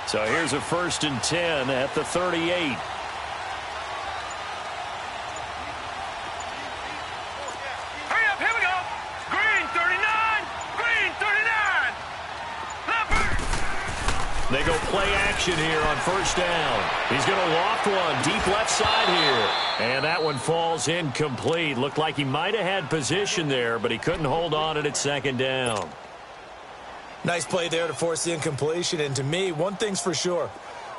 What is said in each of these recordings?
So here's a 1st and 10 at the 38. They go play action here on 1st down. He's going to loft one deep left side here. And that one falls incomplete. Looked like he might have had position there, but he couldn't hold on at 2nd down. Nice play there to force the incompletion. And to me, one thing's for sure.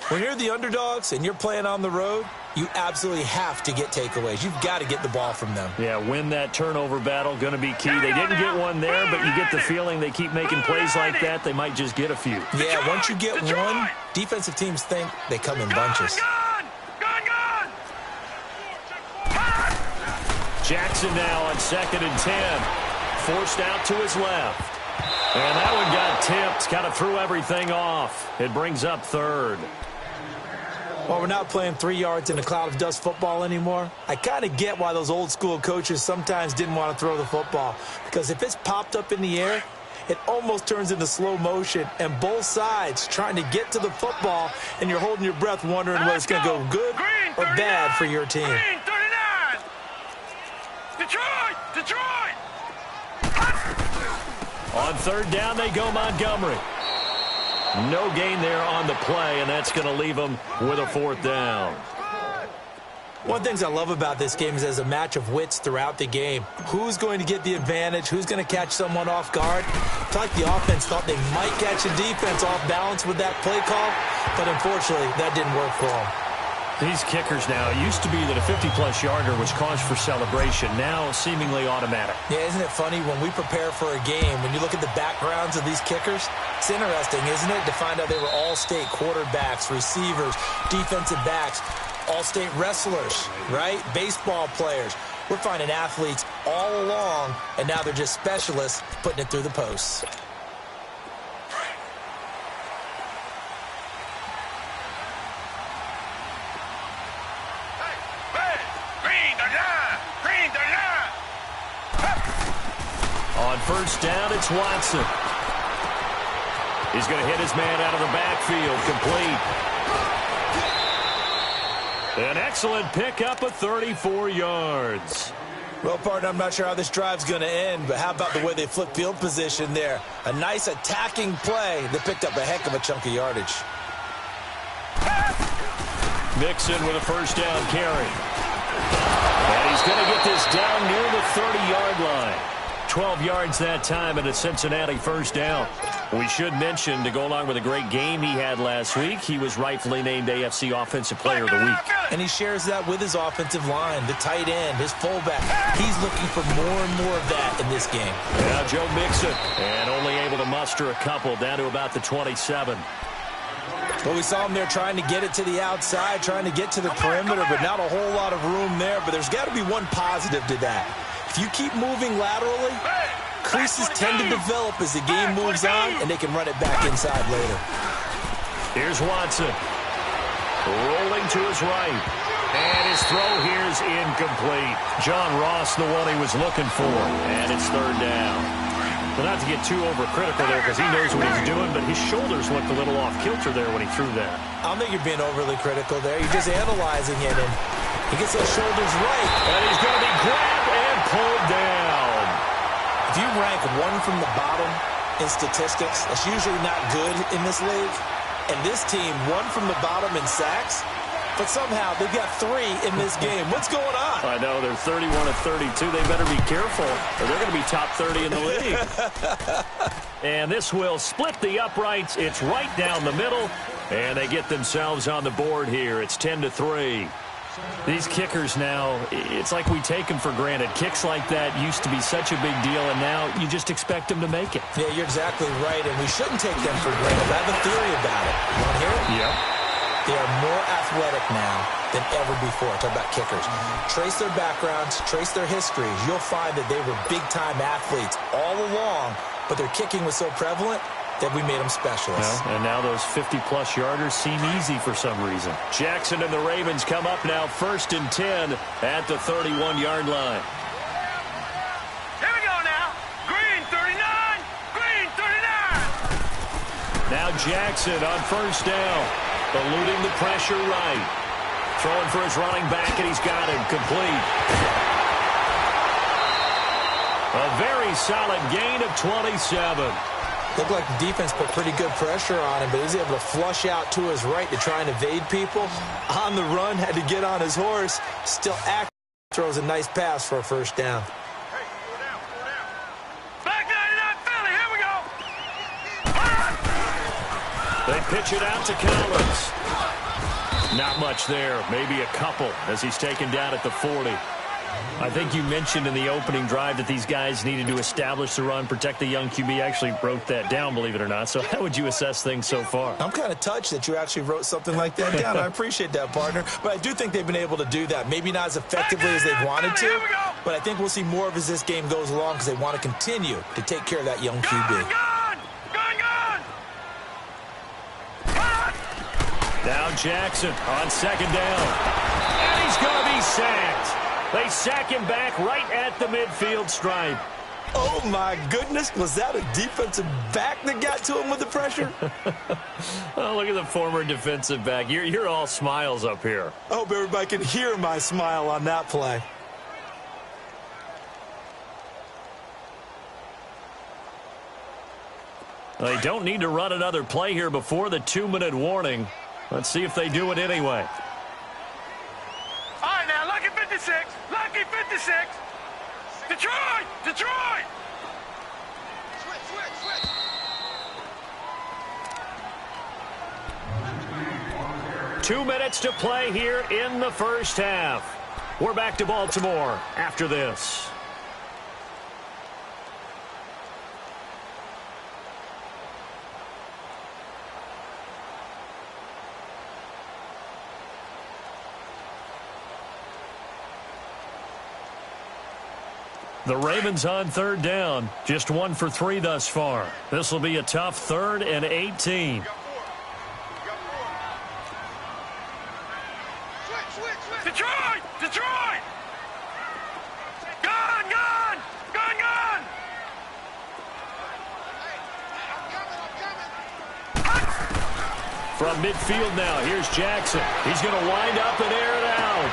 When you're the underdogs and you're playing on the road, you absolutely have to get takeaways. You've got to get the ball from them. Yeah, win that turnover battle, going to be key. They didn't get one there, but you get the feeling they keep making plays like that, they might just get a few. Yeah, once you get one, defensive teams think they come in bunches. Jackson now on 2nd and 10. Forced out to his left. And that one got tipped, kind of threw everything off. It brings up 3rd. Well, we're not playing 3 yards in a cloud of dust football anymore. I kind of get why those old school coaches sometimes didn't want to throw the football. Because if it's popped up in the air, it almost turns into slow motion. And both sides trying to get to the football, and you're holding your breath wondering whether it's going to go good or bad for your team. Detroit! On 3rd down, they go Montgomery. No gain there on the play, and that's going to leave them with a 4th down. One of the things I love about this game is there's a match of wits throughout the game. Who's going to get the advantage? Who's going to catch someone off guard? I feel like the offense thought they might catch the defense off balance with that play call, but unfortunately, that didn't work for them. These kickers now, it used to be that a 50-plus yarder was cause for celebration, now seemingly automatic. Yeah, isn't it funny when we prepare for a game, when you look at the backgrounds of these kickers, it's interesting, isn't it, to find out they were all-state quarterbacks, receivers, defensive backs, all-state wrestlers, right? Baseball players. We're finding athletes all along, and now they're just specialists putting it through the posts. On 1st down, it's Watson. He's going to hit his man out of the backfield, complete. An excellent pickup of 34 yards. Well, partner, I'm not sure how this drive's going to end, but how about the way they flip field position there? A nice attacking play that picked up a heck of a chunk of yardage. Mixon with a 1st down carry. And he's going to get this down near the 30-yard line. 12 yards that time and a Cincinnati 1st down. We should mention, to go along with a great game he had last week, he was rightfully named AFC Offensive Player of the Week. And he shares that with his offensive line, the tight end, his fullback. He's looking for more and more of that in this game. Now Joe Mixon, and only able to muster a couple, down to about the 27. Well, we saw him there trying to get it to the outside, trying to get to the perimeter, but not a whole lot of room there. But there's got to be one positive to that. If you keep moving laterally, creases tend to develop as the game moves on, and they can run it back inside later. Here's Watson. Rolling to his right. And his throw here is incomplete. John Ross, the one he was looking for. And it's 3rd down. Well, not to get too overcritical there because he knows what he's doing, but his shoulders looked a little off kilter there when he threw that. I don't think you're being overly critical there. You're just analyzing it, and he gets those shoulders right. And he's going to be grabbed and pulled down. If you rank one from the bottom in statistics, that's usually not good in this league. And this team, one from the bottom in sacks, but somehow they've got 3 in this game. What's going on? I know, they're 31 of 32. They better be careful, or they're going to be top 30 in the league. And this will split the uprights. It's right down the middle, and they get themselves on the board here. It's 10-3. These kickers now, it's like we take them for granted. Kicks like that used to be such a big deal, and now you just expect them to make it. Yeah, you're exactly right, and we shouldn't take them for granted. I have a theory about it. You want to hear it? Yep. They are more athletic now than ever before. Talk about kickers. Trace their backgrounds, trace their histories. You'll find that they were big-time athletes all along, but their kicking was so prevalent that we made them specialists. Well, and now those 50-plus yarders seem easy for some reason. Jackson and the Ravens come up now 1st and 10 at the 31-yard line. Here we go now. Green 39. Green 39. Now Jackson on first down. Eluding the pressure right. Throwing for his running back, and he's got him complete. A very solid gain of 27. Looked like the defense put pretty good pressure on him, but he was able to flush out to his right to try and evade people. On the run, had to get on his horse. Still active. Throws a nice pass for a first down. Hey, four down. Back 99 Philly, here we go. They pitch it out to Collins. Not much there, maybe a couple as he's taken down at the 40. I think you mentioned in the opening drive that these guys needed to establish the run, protect the young QB. Actually wrote that down, believe it or not. So how would you assess things so far? I'm kind of touched that you actually wrote something like that down. I appreciate that, partner. But I do think they've been able to do that. Maybe not as effectively as they wanted to, but I think we'll see more of as this game goes along because they want to continue to take care of that young QB. Now Jackson on second down. And he's going to be sacked. They sack him back right at the midfield stripe. Oh, my goodness. Was that a defensive back that got to him with the pressure? Oh, look at the former defensive back. You're all smiles up here. I hope everybody can hear my smile on that play. They don't need to run another play here before the 2-minute warning. Let's see if they do it anyway. All right, now, lucky 56. Lucky 56. Detroit! Detroit! Switch. 2 minutes to play here in the first half. We're back to Baltimore after this. The Ravens on third down. Just 1 for 3 thus far. This will be a tough 3rd and 18. Detroit! Detroit! Gun! From midfield now, here's Jackson. He's going to wind up and air it out.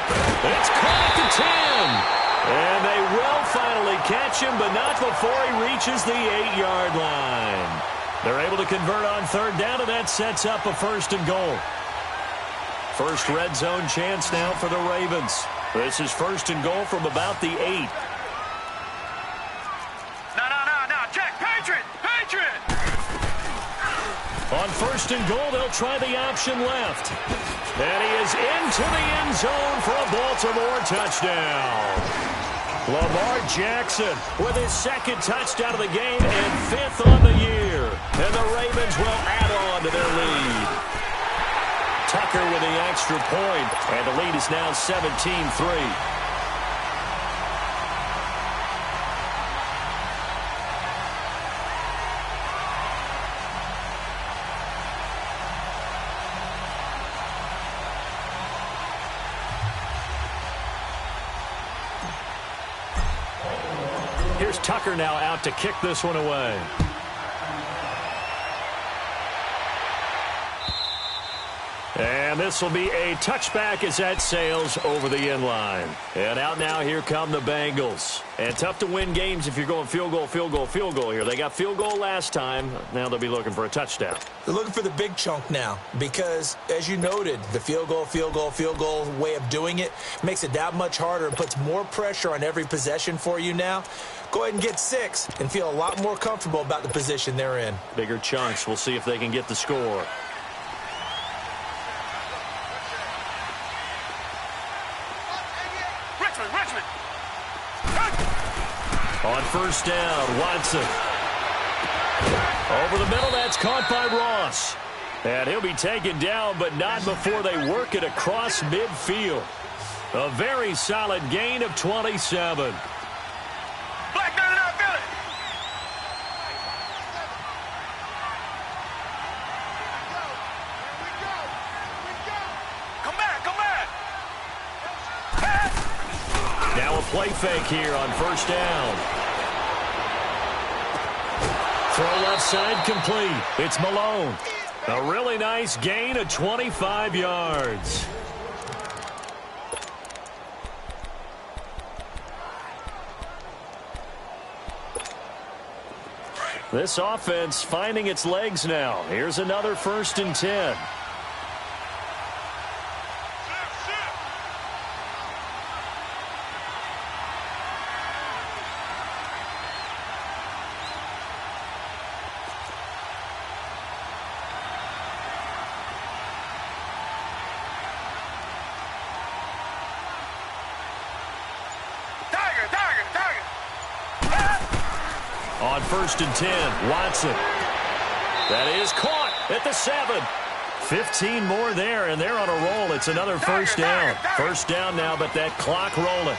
It's caught at the 10. And they will finally catch him, but not before he reaches the 8-yard line. They're able to convert on third down, and that sets up a 1st and goal. First red zone chance now for the Ravens. This is 1st and goal from about the 8. No. Check. Patriot! On 1st and goal, they'll try the option left. And he is into the end zone for a Baltimore touchdown. Lamar Jackson with his 2nd touchdown of the game and 5th on the year. And the Ravens will add on to their lead. Tucker with the extra point, and the lead is now 17-3. Here's Tucker now out to kick this one away. And this will be a touchback as that sails over the end line. And out now, here come the Bengals. And tough to win games if you're going field goal here. They got field goal last time. Now they'll be looking for a touchdown. They're looking for the big chunk now because, as you noted, the field goal way of doing it makes it that much harder and puts more pressure on every possession for you now. Go ahead and get 6 and feel a lot more comfortable about the position they're in. Bigger chunks. We'll see if they can get the score. Richmond! On 1st down, Watson. Over the middle, that's caught by Ross. And he'll be taken down, but not before they work it across midfield. A very solid gain of 27. Black 99 Philly! Come back! Now a play fake here on 1st down. Throw left side complete. It's Malone. A really nice gain of 25 yards. This offense finding its legs now. Here's another 1st and 10. On 1st and 10, Watson. That is caught at the 7. 15 more there, and they're on a roll. It's another 1st down. 1st down now, but that clock rolling.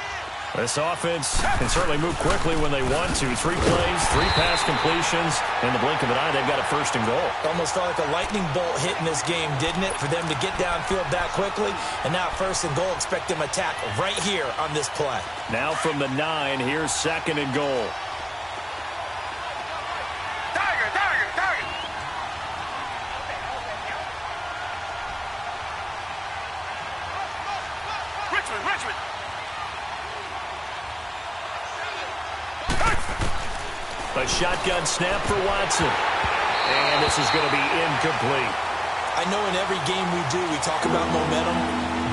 This offense can certainly move quickly when they want to. 3 plays, 3 pass completions. In the blink of an eye, they've got a 1st and goal. Almost felt like a lightning bolt hit in this game, didn't it? For them to get downfield that quickly. And now 1st and goal, expect them to attack right here on this play. Now from the 9, here's 2nd and goal. A shotgun snap for Watson. And this is going to be incomplete. I know in every game we do, we talk about momentum.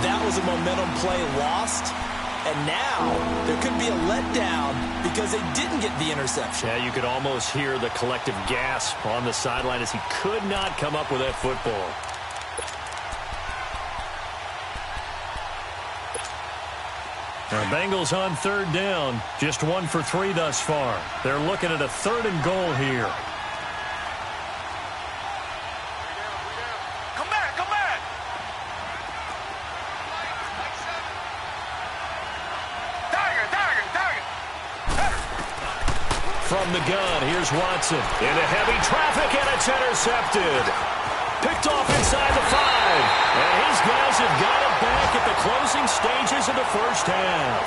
That was a momentum play lost. And now there could be a letdown because they didn't get the interception. Yeah, you could almost hear the collective gasp on the sideline as he could not come up with that football. The Bengals on 3rd down. Just 1 for 3 thus far. They're looking at a 3rd and goal here. Come back, come back. Tiger. From the gun, here's Watson. Into heavy traffic, and it's intercepted. Picked off inside the 5. And his guys have got it back at the closing stages of the 1st half.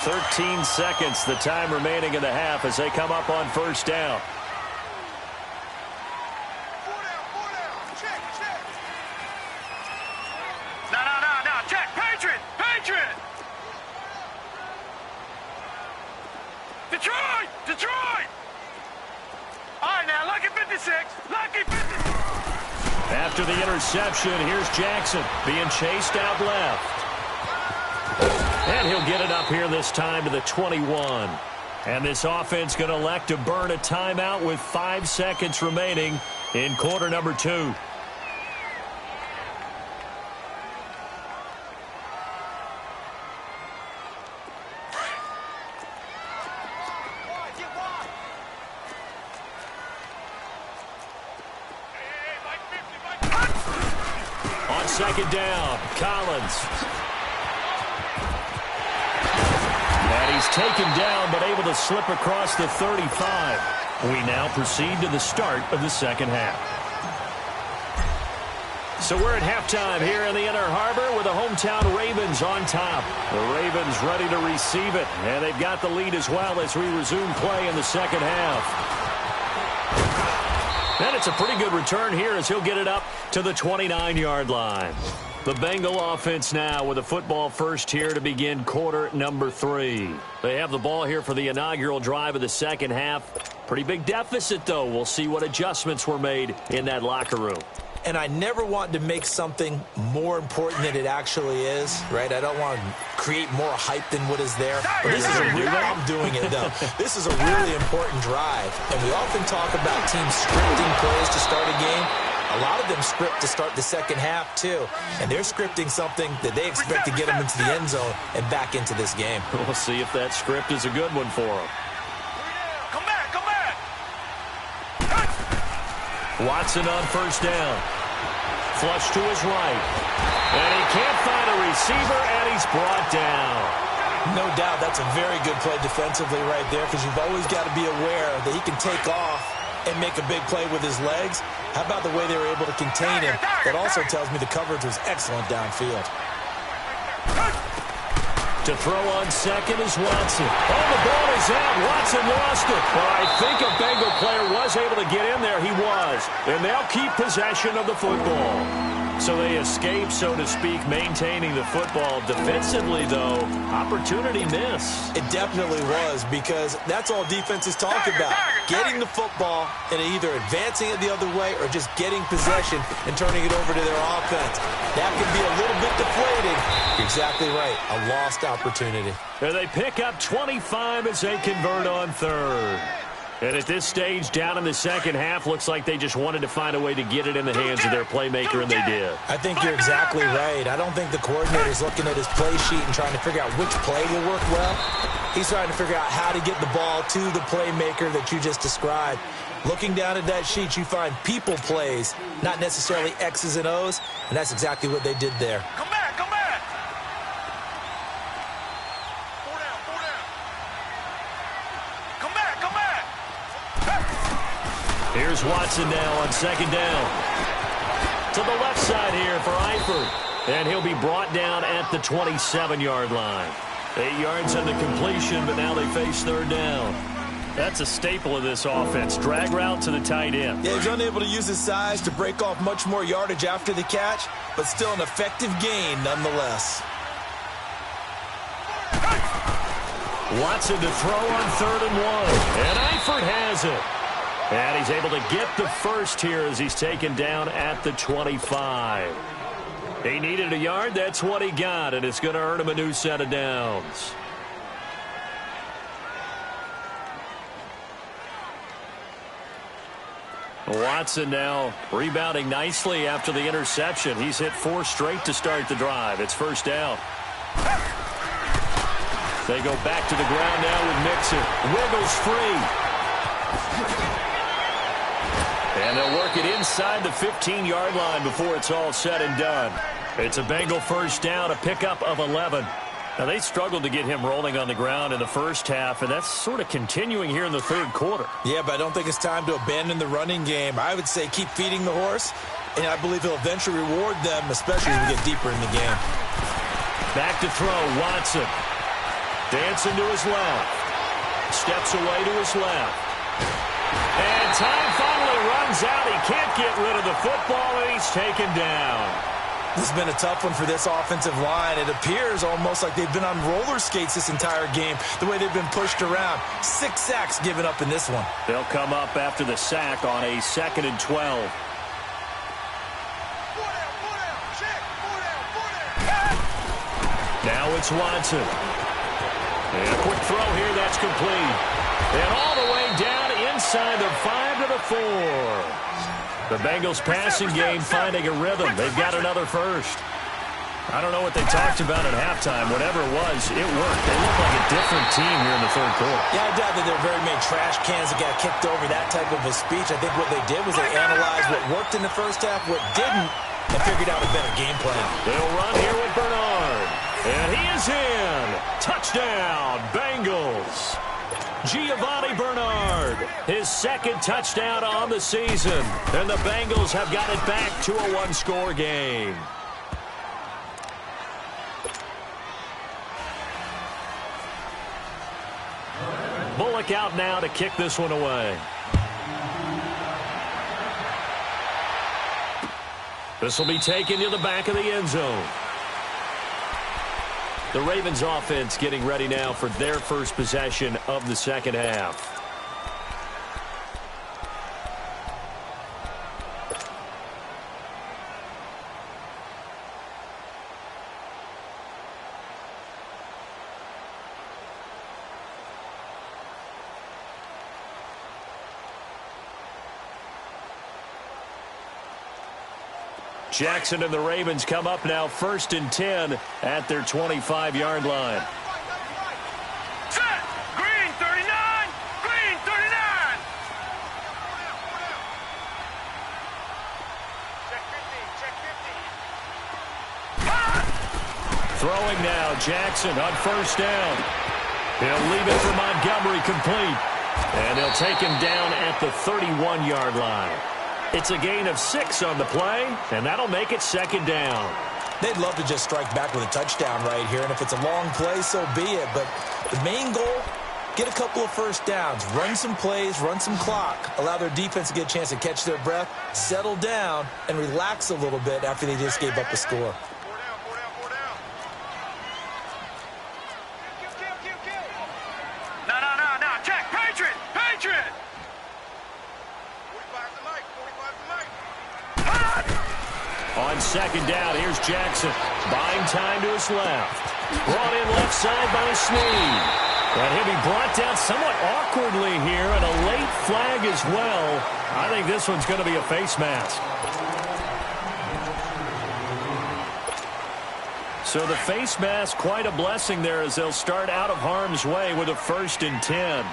"13 seconds, the time remaining in the half as they come up on 1st down. No. Check. Patriot. Detroit. All right, now, lucky 56. After the interception, here's Jackson being chased out left. And he'll get it up here this time to the 21. And this offense going to elect to burn a timeout with 5 seconds remaining in quarter number 2. On 2nd down, Collins. And he's taken down, but able to slip across the 35. We now proceed to the start of the 2nd half. So we're at halftime here in the Inner Harbor with the hometown Ravens on top. The Ravens ready to receive it, and they've got the lead as well as we resume play in the 2nd half. And it's a pretty good return here as he'll get it up to the 29-yard line. The Bengal offense now with a football first here to begin quarter number 3. They have the ball here for the inaugural drive of the 2nd half. Pretty big deficit, though. We'll see what adjustments were made in that locker room. And I never want to make something more important than it actually is, right? I don't want to create more hype than what is there. But this is I'm doing it, though. This is a really important drive. And we often talk about teams scripting plays to start a game. A lot of them script to start the 2nd half, too. And they're scripting something that they expect to get them into the end zone and back into this game. We'll see if that script is a good one for them. Come back. Watson on 1st down. Flush to his right. And he can't find a receiver, and he's brought down. No doubt that's a very good play defensively right there because you've always got to be aware that he can take off and make a big play with his legs. How about the way they were able to contain him? That also tells me the coverage was excellent downfield. To throw on second is Watson. Oh, the ball is out. Watson lost it. Well, I think a Bengal player was able to get in there. He was. And they'll keep possession of the football. So they escape, so to speak, maintaining the football. Defensively, though, opportunity miss. It definitely was, because that's all defenses talk about. Getting the football and either advancing it the other way or just getting possession and turning it over to their offense. That can be a little bit deflating. You're exactly right. A lost opportunity. And they pick up 25 as they convert on third. And at this stage, down in the second half, looks like they just wanted to find a way to get it in the hands of their playmaker, and they did. I think you're exactly right. I don't think the coordinator's looking at his play sheet and trying to figure out which play will work well. He's trying to figure out how to get the ball to the playmaker that you just described. Looking down at that sheet, you find people plays, not necessarily X's and O's, and that's exactly what they did there. Come back, come back. 4 down, 4 down. Come back, come back. Here's Watson now on second down. To the left side here for Eifert. And he'll be brought down at the 27-yard line. 8 yards on the completion, but now they face third down. That's a staple of this offense. Drag route to the tight end. Yeah, he's unable to use his size to break off much more yardage after the catch, but still an effective gain nonetheless. Watson to throw on 3rd and 1. And Eifert has it. And he's able to get the first here as he's taken down at the 25. He needed a yard. That's what he got, and it's going to earn him a new set of downs. Watson now rebounding nicely after the interception. He's hit 4 straight to start the drive. It's first down. They go back to the ground now with Mixon. Wiggles free. And they'll work it inside the 15-yard line before it's all said and done. It's a Bengal first down, a pickup of 11. Now, they struggled to get him rolling on the ground in the first half, and that's sort of continuing here in the third quarter. Yeah, but I don't think it's time to abandon the running game. I would say keep feeding the horse, and I believe he'll eventually reward them, especially as we get deeper in the game. Back to throw, Watson. Dancing to his left. Steps away to his left. And time finally runs out. He can't get rid of the football, and he's taken down. This has been a tough one for this offensive line. It appears almost like they've been on roller skates this entire game, the way they've been pushed around. 6 sacks given up in this one. They'll come up after the sack on a 2nd and 12. Now it's Watson. And a quick throw here, that's complete. And all the way down inside the 5 to the 4. The Bengals passing game finding a rhythm. They've got another first. I don't know what they talked about at halftime. Whatever it was, it worked. They look like a different team here in the third quarter. Yeah, I doubt that there are very many trash cans that got kicked over that type of a speech. I think what they did was they analyzed what worked in the first half, what didn't, and figured out a better game plan. They'll run here with Bernard. And he is in. Touchdown, Bengals. Giovanni Bernard, his 2nd touchdown on the season. And the Bengals have got it back to a 1-score game. Bullock out now to kick this one away. This will be taken to the back of the end zone. The Ravens offense getting ready now for their first possession of the second half. Jackson and the Ravens come up now 1st and 10 at their 25-yard line. Set. Green 39. Green 39. Check 50. Check 50. Throwing now, Jackson on first down. He'll leave it for Montgomery complete. And he'll take him down at the 31-yard line. It's a gain of 6 on the play, and that'll make it 2nd down. They'd love to just strike back with a touchdown right here, and if it's a long play, so be it. But the main goal, get a couple of first downs, run some plays, run some clock, allow their defense to get a chance to catch their breath, settle down, and relax a little bit after they just gave up a score. No, check, Patriot! On second down, here's Jackson. Buying time to his left. Brought in left side by Snead. And he'll be brought down somewhat awkwardly here, and a late flag as well. I think this one's going to be a face mask. So the face mask, quite a blessing there as they'll start out of harm's way with a 1st and 10.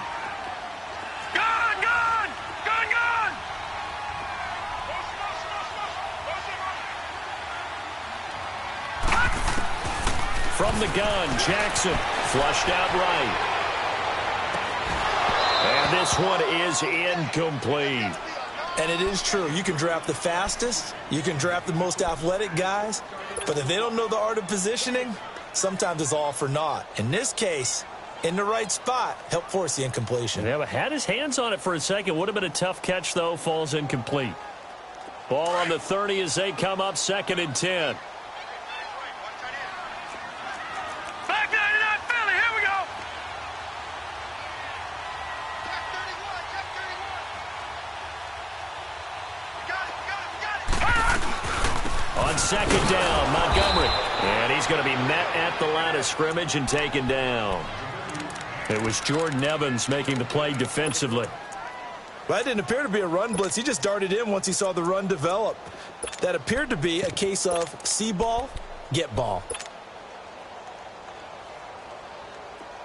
From the gun, Jackson flushed out right. And this one is incomplete. And it is true. You can draft the fastest. You can draft the most athletic guys. But if they don't know the art of positioning, sometimes it's all for naught. In this case, in the right spot, help force the incompletion. Yeah, but had his hands on it for a second. Would have been a tough catch, though. Falls incomplete. Ball on the 30 as they come up 2nd and 10. On second down, Montgomery. And he's going to be met at the line of scrimmage and taken down. It was Jordan Evans making the play defensively. Well, that didn't appear to be a run blitz. He just darted in once he saw the run develop. That appeared to be a case of see ball, get ball.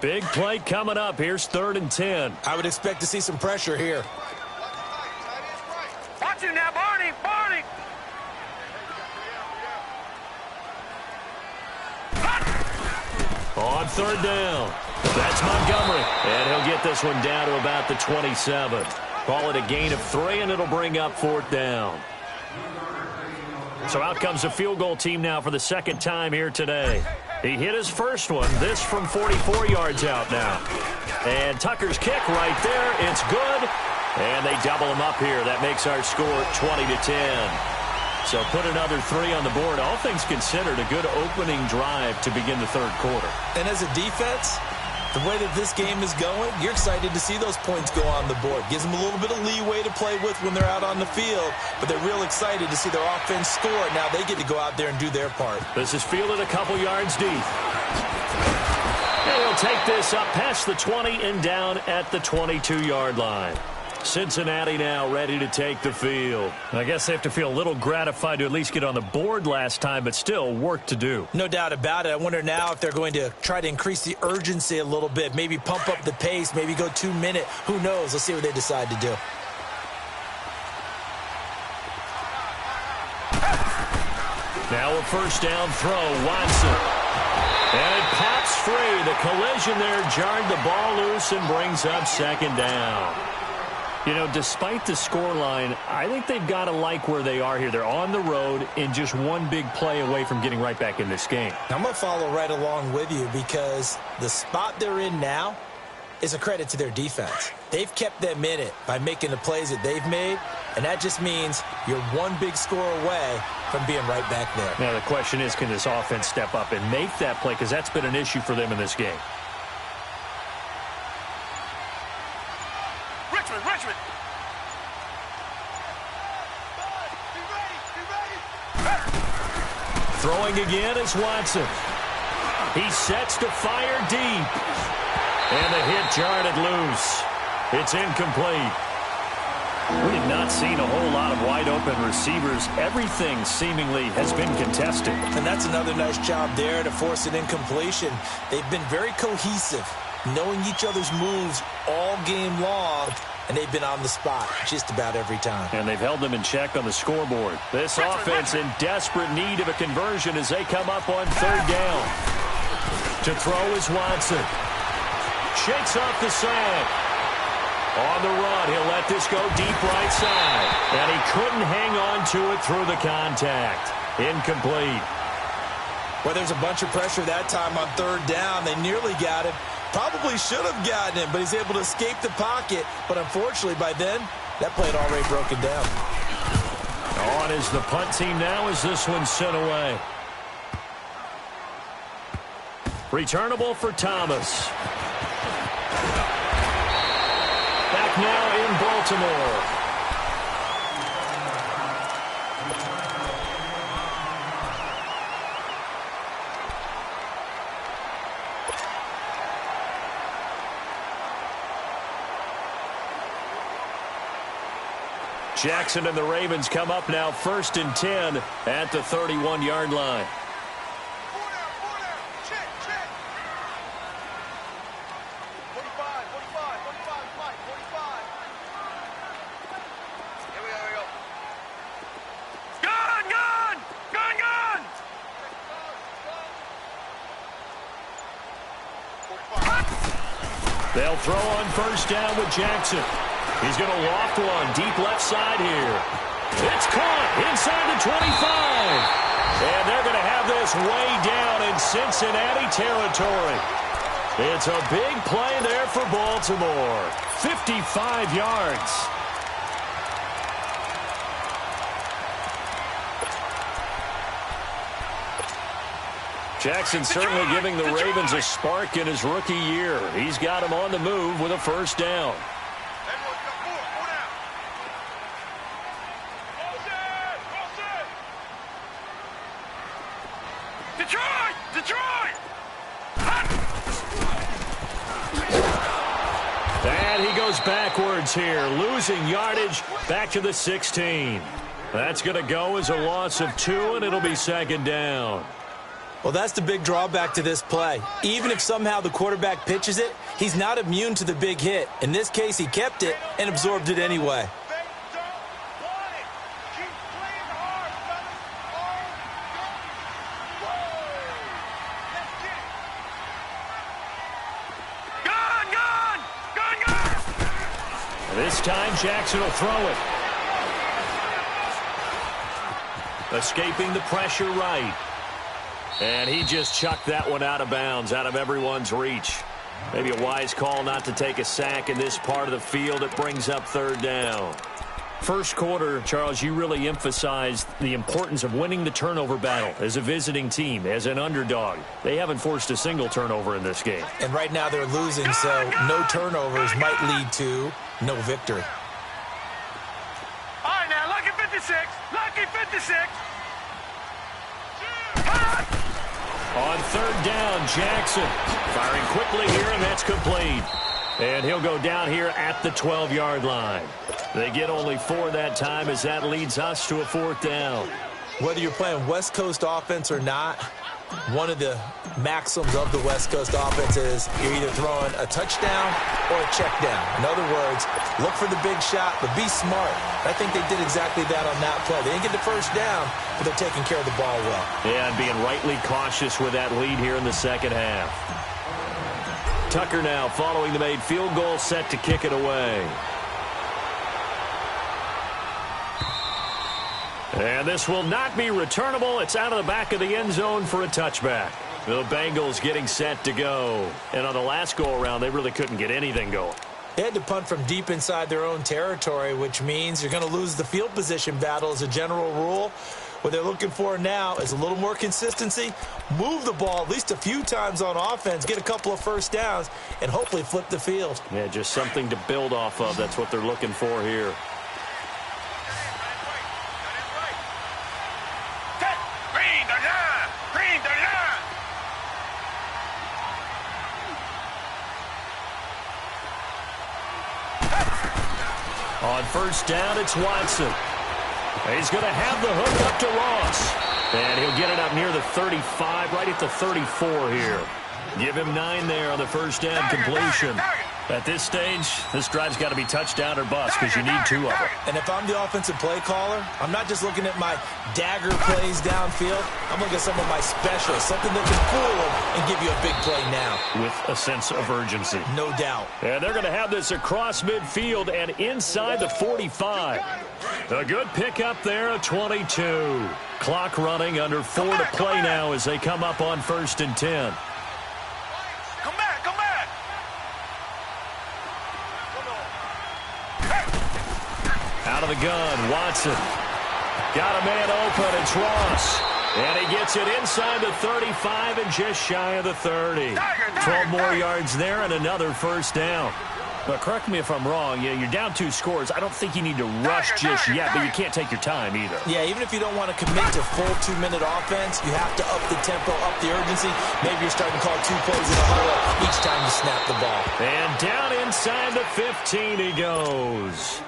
Big play coming up. Here's 3rd and 10. I would expect to see some pressure here. Watch him now, Barney! On 3rd down, that's Montgomery. And he'll get this one down to about the 27. Call it a gain of 3, and it'll bring up 4th down. So out comes the field goal team now for the 2nd time here today. He hit his first one, this from 44 yards out now. And Tucker's kick right there, it's good. And they double him up here. That makes our score 20-10. So put another 3 on the board. All things considered, a good opening drive to begin the 3rd quarter. And as a defense, the way that this game is going, you're excited to see those points go on the board. Gives them a little bit of leeway to play with when they're out on the field, but they're real excited to see their offense score. Now they get to go out there and do their part. This is fielded a couple yards deep. And he'll take this up past the 20 and down at the 22-yard line. Cincinnati now ready to take the field. I guess they have to feel a little gratified to at least get on the board last time, but still work to do. No doubt about it. I wonder now if they're going to try to increase the urgency a little bit, maybe pump up the pace, maybe go 2-minute. Who knows? Let's see what they decide to do. Now a 1st down throw, Watson. And it pops free. The collision there jarred the ball loose and brings up 2nd down. You know, despite the scoreline, I think they've got to like where they are here. They're on the road and just one big play away from getting right back in this game. I'm going to follow right along with you because the spot they're in now is a credit to their defense. They've kept them in it by making the plays that they've made, and that just means you're one big score away from being right back there. Now, the question is, can this offense step up and make that play? Because that's been an issue for them in this game. Richmond! Throwing again is Watson. He sets to fire deep. And the hit jarred it loose. It's incomplete. We have not seen a whole lot of wide-open receivers. Everything seemingly has been contested. And that's another nice job there to force an incompletion. They've been very cohesive, knowing each other's moves all game long, and they've been on the spot just about every time. And they've held them in check on the scoreboard. This offense in desperate need of a conversion as they come up on 3rd down. To throw is Watson. Shakes off the sack. On the run, he'll let this go deep right side. And he couldn't hang on to it through the contact. Incomplete. Well, there's a bunch of pressure that time on third down. They nearly got him. Probably should have gotten him, but he's able to escape the pocket. But unfortunately, by then, that play had already broken down. On is the punt team now as this one's sent away. Returnable for Thomas. Back now in Baltimore. Jackson and the Ravens come up now 1st and 10 at the 31-yard line. Check, check. 45, 45, 45, Mike, 45. Here we go, Gun, gun! Gun, gun! 45. They'll throw on 1st down with Jackson. He's going to loft one deep left side here. It's caught inside the 25. And they're going to have this way down in Cincinnati territory. It's a big play there for Baltimore. 55 yards. Jackson certainly giving the Ravens a spark in his rookie year. He's got him on the move with a 1st down. And he goes backwards here, losing yardage back to the 16. That's going to go as a loss of 2, and it'll be 2nd down. Well, that's the big drawback to this play. Even if somehow the quarterback pitches it, he's not immune to the big hit. In this case, he kept it and absorbed it anyway. This time, Jackson will throw it. Escaping the pressure right. And he just chucked that one out of bounds, out of everyone's reach. Maybe a wise call not to take a sack in this part of the field. It brings up 3rd down. First quarter, Charles, you really emphasized the importance of winning the turnover battle as a visiting team, as an underdog. They haven't forced a single turnover in this game. And right now they're losing, so no turnovers might lead to no victory. All right, now, lucky 56. Lucky 56. On 3rd down, Jackson firing quickly here, and that's complete. And he'll go down here at the 12-yard line. They get only 4 that time as that leads us to a 4th down. Whether you're playing West Coast offense or not, one of the maxims of the West Coast offense is you're either throwing a touchdown or a check down. In other words, look for the big shot, but be smart. I think they did exactly that on that play. They didn't get the 1st down, but they're taking care of the ball well. Yeah, and being rightly cautious with that lead here in the 2nd half. Tucker now following the made field goal, set to kick it away. And this will not be returnable. It's out of the back of the end zone for a touchback. The Bengals getting set to go. And on the last go-around, they really couldn't get anything going. They had to punt from deep inside their own territory, which means you're going to lose the field position battle as a general rule. What they're looking for now is a little more consistency, move the ball at least a few times on offense, get a couple of 1st downs, and hopefully flip the field. Yeah, just something to build off of. That's what they're looking for here. On 1st down, it's Watson. He's going to have the hook up to Ross. And he'll get it up near the 35, right at the 34 here. Give him 9 there on the 1st down completion. At this stage, this drive's got to be touchdown or bust because you need 2 of them. And if I'm the offensive play caller, I'm not just looking at my dagger plays downfield. I'm looking at some of my specials, something that can fool them and give you a big play now. With a sense of urgency. No doubt. And they're going to have this across midfield and inside the 45. A good pickup there, a 22. Clock running, under 4 to play now as they come up on 1st and 10. Come back, come back. Out of the gun, Watson. Got a man open, it's Ross. And he gets it inside the 35 and just shy of the 30. 12 more yards there and another 1st down. But correct me if I'm wrong, you're down 2 scores. I don't think you need to rush just yet, but you can't take your time either. Yeah, even if you don't want to commit to full 2-minute offense, you have to up the tempo, up the urgency. Maybe you're starting to call 2 plays in a row each time you snap the ball. And down inside the 15 he goes.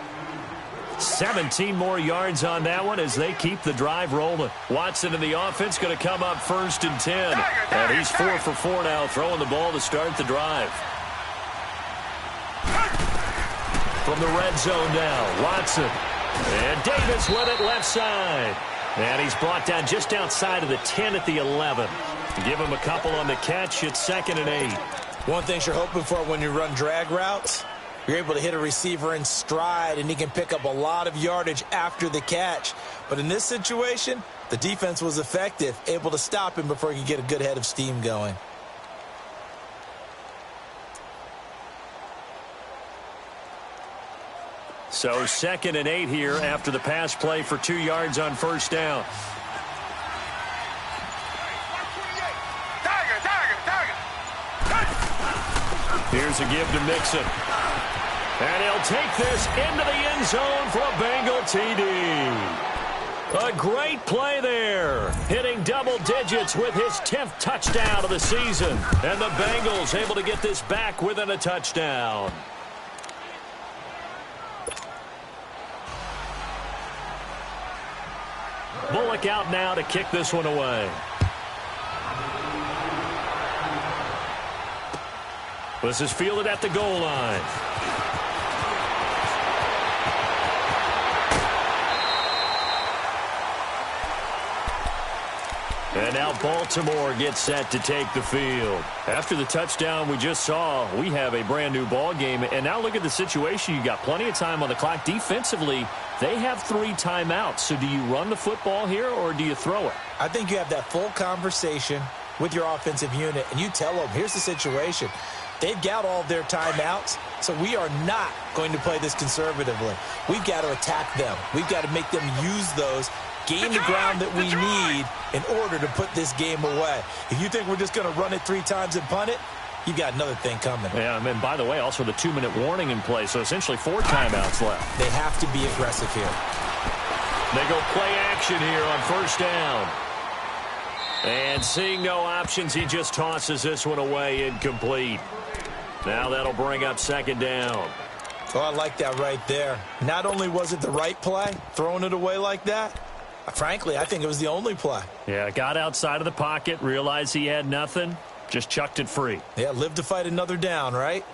17 more yards on that one as they keep the drive rolling. Watson in the offense going to come up 1st and 10. And he's 4 for 4 now, throwing the ball to start the drive. From the red zone now, Watson. And Davis with it left side. And he's brought down just outside of the 10 at the 11. Give him a couple on the catch. It's 2nd and 8. One thing you're hoping for when you run drag routes, you're able to hit a receiver in stride, and he can pick up a lot of yardage after the catch. But in this situation, the defense was effective, able to stop him before he could get a good head of steam going. So 2nd and 8 here after the pass play for 2 yards on 1st down. Here's a give to Mixon. And he'll take this into the end zone for a Bengal TD. A great play there. Hitting double digits with his 10th touchdown of the season. And the Bengals able to get this back within a touchdown. Bullock out now to kick this one away. This is fielded at the goal line. And now Baltimore gets set to take the field. After the touchdown we just saw, we have a brand new ball game. And now look at the situation. You got plenty of time on the clock. Defensively, they have 3 timeouts. So do you run the football here or do you throw it? I think you have that full conversation with your offensive unit, and you tell them, here's the situation. They've got all of their timeouts, so we are not going to play this conservatively. We've got to attack them. We've got to make them use those, gain the ground that we need in order to put this game away. If you think we're just going to run it 3 times and punt it, you've got another thing coming. Yeah, and by the way, also the 2-minute warning in play, so essentially 4 timeouts left. They have to be aggressive here. They go play action here on 1st down. And seeing no options, he just tosses this one away incomplete. Now that'll bring up 2nd down. Oh, I like that right there. Not only was it the right play, throwing it away like that, frankly, I think it was the only play. Yeah, got outside of the pocket, realized he had nothing, just chucked it free. Yeah, live to fight another down, right?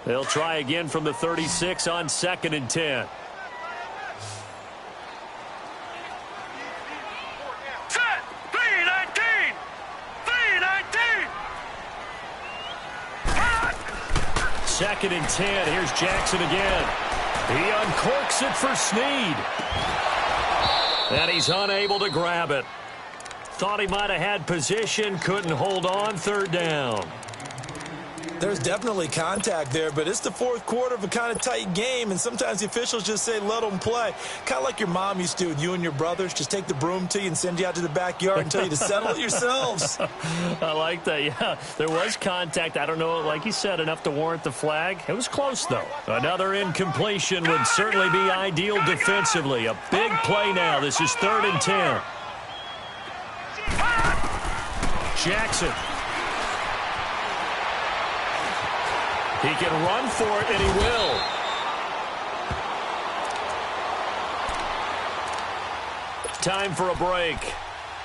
They'll try again from the 36 on 2nd and 10. Set! 3-19! 3-19! 2nd and 10. Here's Jackson again. He uncorks it for Snead. And he's unable to grab it. Thought he might have had position, couldn't hold on. 3rd down. There's definitely contact there, but it's the 4th quarter of a kind of tight game, and sometimes the officials just say, let them play. Kind of like your mom used to with you and your brothers. Just take the broom to you and send you out to the backyard and tell you to settle it yourselves. I like that, yeah. There was contact. I don't know, like you said, enough to warrant the flag. It was close, though. Another incompletion would certainly be ideal defensively. A big play now. This is 3rd and 10. Jackson. He can run for it, and he will. Time for a break.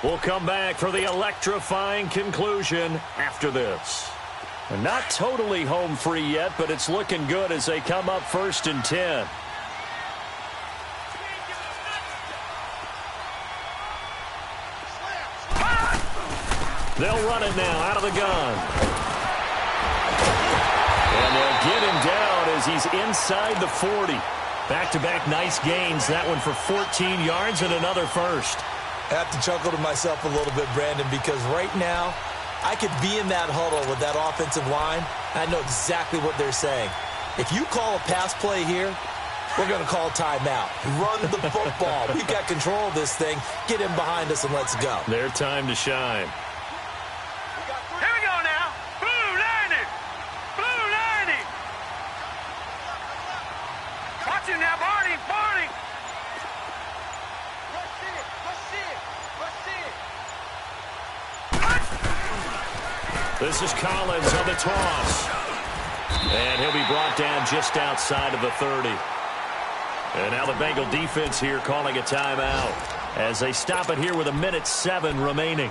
We'll come back for the electrifying conclusion after this. Not totally home free yet, but it's looking good as they come up 1st and 10. They'll run it now out of the gun. And they'll get him down as he's inside the 40. Back-to-back nice gains. That one for 14 yards and another first. I have to chuckle to myself a little bit, Brandon, because right now I could be in that huddle with that offensive line. I know exactly what they're saying. If you call a pass play here, we're going to call timeout. Run the football. We've got control of this thing. Get him behind us and let's go. Their time to shine. Here we go now. Blue 90. Blue 90. Watch him now, Barney. Barney. This is Collins on the toss. And he'll be brought down just outside of the 30. And now the Bengal defense here calling a timeout as they stop it here with 1:07 remaining.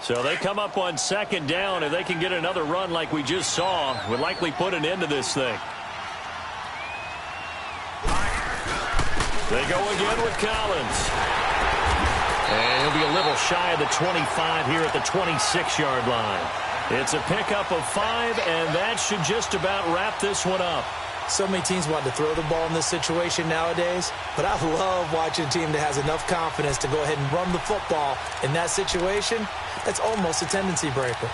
So they come up on 2nd down. If they can get another run like we just saw, would likely put an end to this thing. They go again with Collins. And he'll be a little shy of the 25 here at the 26-yard line. It's a pickup of 5, and that should just about wrap this one up. So many teams want to throw the ball in this situation nowadays, but I love watching a team that has enough confidence to go ahead and run the football in that situation. That's almost a tendency breaker.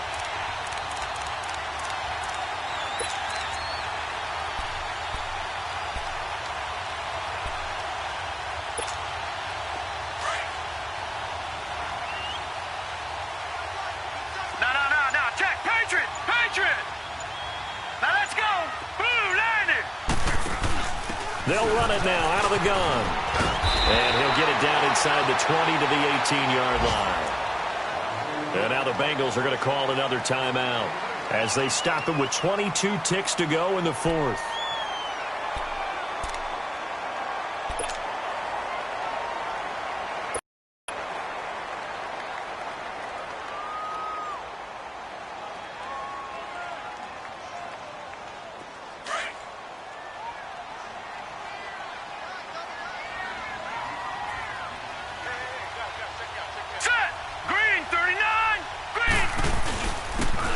They'll run it now out of the gun. And he'll get it down inside the 20 to the 18-yard line. And now the Bengals are going to call another timeout as they stop it with 22 ticks to go in the 4th.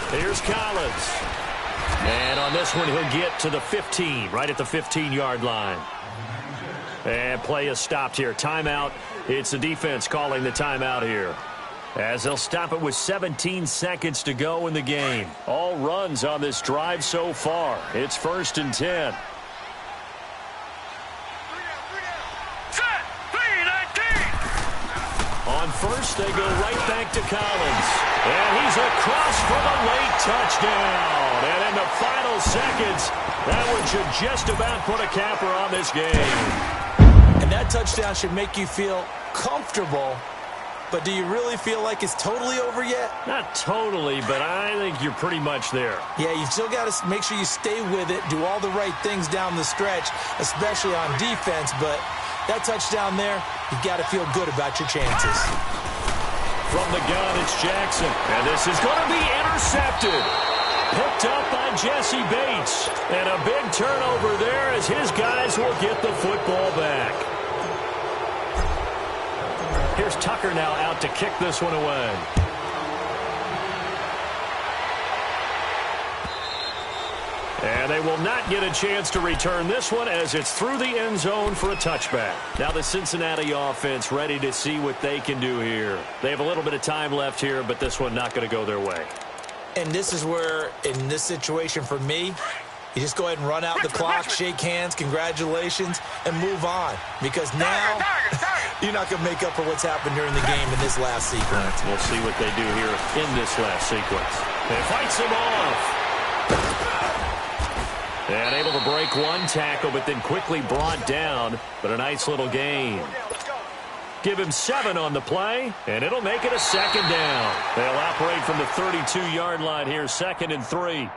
Here's Collins. And on this one, he'll get to the 15, right at the 15-yard line. And play is stopped here. Timeout. It's the defense calling the timeout here, as they'll stop it with 17 seconds to go in the game. All runs on this drive so far. It's 1st and 10. On first, they go right back to Collins. And he's across for the late touchdown. And in the final seconds, that one should just about put a capper on this game. And that touchdown should make you feel comfortable. But do you really feel like it's totally over yet? Not totally, but I think you're pretty much there. Yeah, you've still got to make sure you stay with it, do all the right things down the stretch, especially on defense. But that touchdown there, you've got to feel good about your chances. From the gun, it's Jackson. And this is going to be intercepted. Picked up by Jesse Bates. And a big turnover there as his guys will get the football back. Here's Tucker now out to kick this one away. And they will not get a chance to return this one as it's through the end zone for a touchback. Now the Cincinnati offense ready to see what they can do here. They have a little bit of time left here, but this one not going to go their way. And this is where, in this situation for me, you just go ahead and run out the clock, shake hands, congratulations, and move on. Because now you're not going to make up for what's happened during the game in this last sequence. We'll see what they do here in this last sequence. They fights him off. And able to break one tackle, but then quickly brought down. But a nice little gain. Give him 7 on the play, and it'll make it a 2nd down. They'll operate from the 32-yard line here, 2nd and 3.